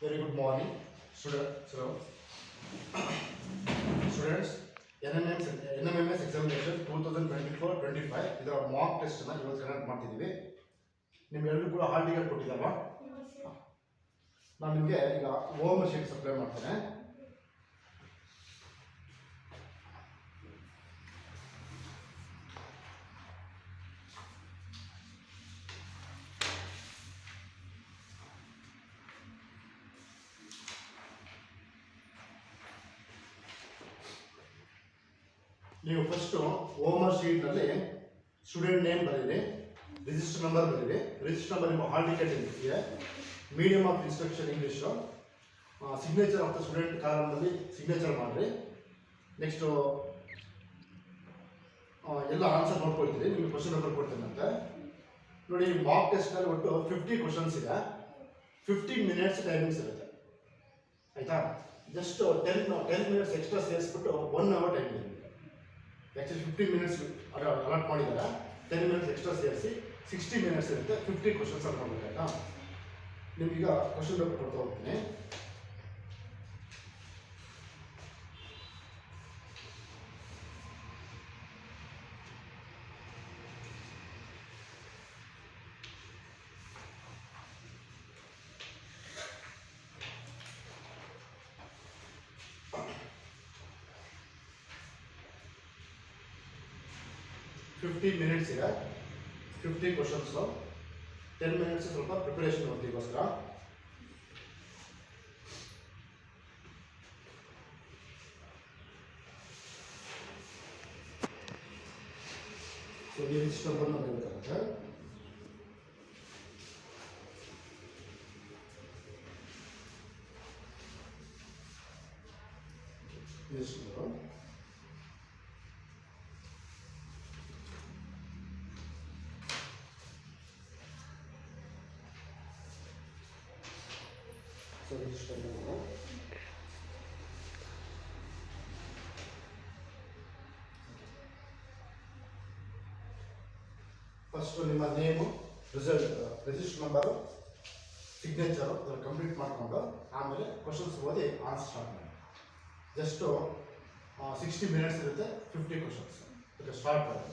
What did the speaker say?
Very good morning, students. NMMS examination 2024-25 ಇದರ mock test ಅನ್ನು ಇವತ್ತು ಕಂಡಕ್ಟ್ ಮಾಡ್ತಿದ್ದೀವಿ. ನಿಮ್ಮೆಲ್ಲರೂ ಕೂಡ ಹಾಲ್ ಟಿಕೆಟ್ ಕೊಟ್ಟಿದ್ದಾರಾ? ನಾನು ನಿಮಗೆ ಈಗ ಹೋಮ್ ಶೀಟ್ ಸಪ್ಲೈ ಮಾಡ್ತೇನೆ. ನೀವು ಫಸ್ಟು ಹೋಮ್ವರ್ಕ್ ಶೀಟ್ನಲ್ಲಿ ಸ್ಟೂಡೆಂಟ್ ನೇಮ್ ಬರೀರಿ, ರಿಜಿಸ್ಟರ್ ನಂಬರ್ ಬರೀರಿ. ರಿಜಿಸ್ಟರ್ ನಂಬರ್ ನಿಮ್ಮ ಹಾಲ್ ಟಿಕೆಟ್ ಇದೆ, medium of instruction English, signature of the student ಕಾಲಮ್ನಲ್ಲಿ ಸಿಗ್ನೇಚರ್ ಮಾಡಿರಿ. ನೆಕ್ಸ್ಟು ಎಲ್ಲ ಆನ್ಸರ್ ನೋಡ್ಕೊಳ್ತೀರಿ. ನಿಮಗೆ ಕ್ವಶನ್ ನಂಬರ್ ಕೊಡ್ತೇನಂತೆ. ನೋಡಿ, ಮಾಕ್ ಟೆಸ್ಟ್ನಲ್ಲಿ ಒಟ್ಟು 50 ಕ್ವಶನ್ಸ್ ಇದೆ. 15 ಮಿನಿಟ್ಸ್ ಟೈಮಿಂಗ್ಸ್ ಇರುತ್ತೆ, ಆಯಿತಾ? ಜಸ್ಟ್ 10 ಮಿನಿಟ್ಸ್ ಎಕ್ಸ್ಟ್ರಾ ಸೇರಿಸ್ಬಿಟ್ಟು 1 ಅವರ್ ಟೈಮ್ ಇದೆ. ಆ್ಯಕ್ಚುಲಿ 15 ಮಿನಿಟ್ಸ್ ಅಲಾಟ್ ಮಾಡಿದ್ದಾರೆ, 10 ಮಿನಿಟ್ಸ್ ಎಕ್ಸ್ಟ್ರಾ ಸೇರಿಸಿ 60 ಮಿನಿಟ್ಸ್ ಇರುತ್ತೆ. 50 ಕ್ವಶನ್ಸ್ ಅಂತ ಮಾಡಬೇಕಾಯ್ತಾ? ನಿಮಗೀಗ ಕ್ವಶನ್ ಪೇಪರ್ ಕೊಡ್ತಾ ಹೋಗ್ತೀನಿ. ಫಿಫ್ಟಿ ಮಿನಿಟ್ಸ್ ಇದೆ, 50 ಕ್ವಶನ್ಸು. 10 ಮಿನಿಟ್ಸ್ ಸ್ವಲ್ಪ ಪ್ರಿಪರೇಷನ್ ಓದ್ತಿಗೋಸ್ಕರ. ಸೊ ಈ ರಿಜಿಸ್ಟರ್ ನಂಬರ್ನ ಬರೀಬೇಕಾಗುತ್ತೆ. Register register number. ಫಸ್ಟು ನಿಮ್ಮ ನೇಮು, ರಿಜಿಸ್ಟರ್ ನಂಬರು, ಸಿಗ್ನೇಚರು ಅದನ್ನು ಕಂಪ್ಲೀಟ್ ಮಾಡಿಕೊಂಡು ಆಮೇಲೆ ಕ್ವಶನ್ಸ್ ಓದಿ ಆನ್ಸರ್ ಸ್ಟಾರ್ಟ್ ಮಾಡಿ. ಜಸ್ಟು 60 ಮಿನಿಟ್ಸ್ ಇರುತ್ತೆ, 50 ಕ್ವಶನ್ಸ್. ಓಕೆ, ಸ್ಟಾರ್ಟ್ ಮಾಡಿ.